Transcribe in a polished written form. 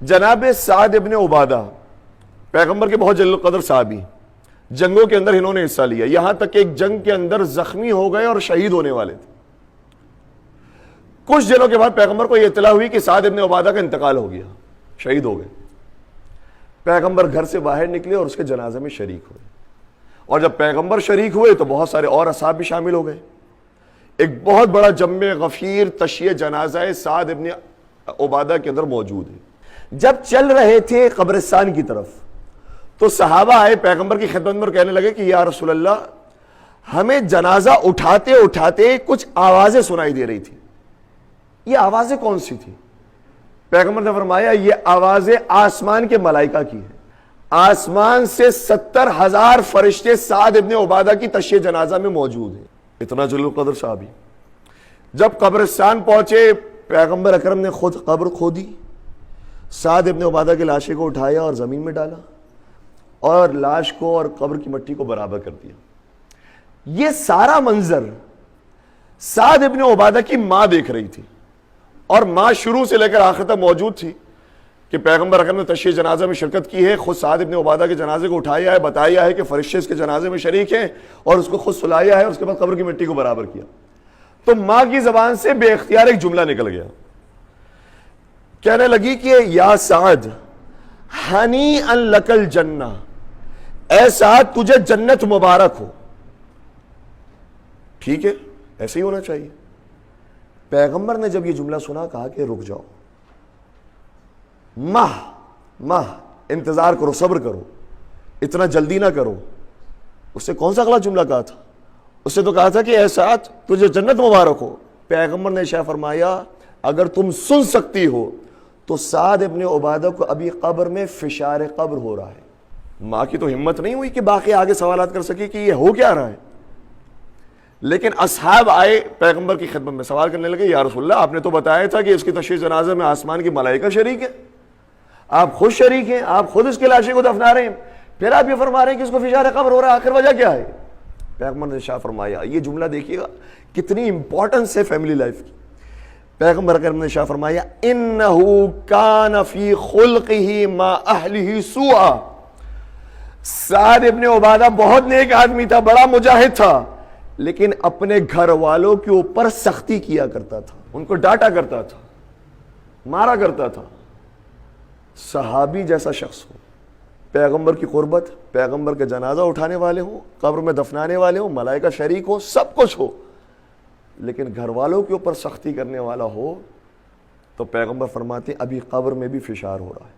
جناب سعد ابن عبادہ پیغمبر کے بہت جلیل القدر صحابی، جنگوں کے اندر انہوں نے حصہ لیا، یہاں تک کہ ایک جنگ کے اندر زخمی ہو گئے اور شہید ہونے والے تھے۔ کچھ دنوں کے بعد پیغمبر کو یہ اطلاع ہوئی کہ سعد ابن عبادہ کا انتقال ہو گیا، شہید ہو گئے۔ پیغمبر گھر سے باہر نکلے اور اس کے جنازے میں شریک ہوئے، اور جب پیغمبر شریک ہوئے تو بہت سارے اور اصحاب بھی شامل ہو گئے۔ ایک بہت بڑا جمع غفیر تشییع جنازہ سعد ابن عبادہ کے اندر موجود ہے۔ جب چل رہے تھے قبرستان کی طرف تو صحابہ آئے پیغمبر کی خدمت میں اور کہنے لگے کہ یا رسول اللہ، ہمیں جنازہ اٹھاتے اٹھاتے کچھ آوازیں سنائی دے رہی تھی، یہ آوازیں کون سی تھی؟ پیغمبر نے فرمایا یہ آوازیں آسمان کے ملائکہ کی ہیں، آسمان سے 70,000 فرشتے سعد ابن عبادہ کی تشییع جنازہ میں موجود ہیں۔ اتنا جلیل القدر صحابی۔ جب قبرستان پہنچے پیغمبر اکرم نے خود قبر کھودی، سعد ابن عبادہ کی لاشیں کو اٹھایا اور زمین میں ڈالا اور لاش کو اور قبر کی مٹی کو برابر کر دیا۔ یہ سارا منظر سعد ابن عبادہ کی ماں دیکھ رہی تھی، اور ماں شروع سے لے کر آخر تک موجود تھی کہ پیغمبر اکرم نے تشییع جنازہ میں شرکت کی ہے، خود سعد ابن عبادہ کے جنازے کو اٹھایا ہے، بتایا ہے کہ فرشتے اس کے جنازے میں شریک ہیں، اور اس کو خود سلایا ہے اور اس کے بعد قبر کی مٹی کو برابر کیا۔ تو ماں کی زبان سے بے اختیار ایک جملہ نکل گیا، کہنے لگی کہ یا سعد ہنیئا لک الجنہ، اے سعد تجھے جنت مبارک ہو۔ ٹھیک ہے، ایسے ہی ہونا چاہیے۔ پیغمبر نے جب یہ جملہ سنا کہا کہ رک جاؤ، ماہ انتظار کرو، صبر کرو، اتنا جلدی نہ کرو۔ اس سے کون سا اگلا جملہ کہا تھا؟ اس سے تو کہا تھا کہ اے سعد تجھے جنت مبارک ہو۔ پیغمبر نے ارشاد فرمایا اگر تم سن سکتی ہو تو سعد ابن عبادہ کو ابھی قبر میں فشار قبر ہو رہا ہے۔ ماں کی تو ہمت نہیں ہوئی کہ باقی آگے سوالات کر سکے کہ یہ ہو کیا رہا ہے، لیکن اصحاب آئے پیغمبر کی خدمت میں، سوال کرنے لگے یا رسول اللہ آپ نے تو بتایا تھا کہ اس کی تشییع جنازہ میں آسمان کی ملائکہ شریک ہے، آپ خود شریک ہیں، آپ خود اس کی لاشیں کو دفنا رہے ہیں، پھر آپ یہ فرما رہے ہیں کہ اس کو فشار قبر ہو رہا ہے، آخر وجہ کیا ہے؟ پیغمبر نے ارشاد فرمایا، یہ جملہ دیکھیے گا کتنی امپورٹنس ہے فیملی لائف کی۔ پیغمبر اکرم نے ارشاد فرمایا انہ کان فی خلقہ ما اہلہ سوءا، سعد ابن عبادہ بہت نیک آدمی تھا، بڑا مجاہد تھا، لیکن اپنے گھر والوں کے اوپر سختی کیا کرتا تھا، ان کو ڈانٹا کرتا تھا، مارا کرتا تھا۔ صحابی جیسا شخص ہو، پیغمبر کی قربت، پیغمبر کا جنازہ اٹھانے والے ہوں، قبر میں دفنانے والے ہوں، ملائکہ شریک ہو، سب کچھ ہو، لیکن گھر والوں کے اوپر سختی کرنے والا ہو تو پیغمبر فرماتے ہیں ابھی قبر میں بھی فشار ہو رہا ہے۔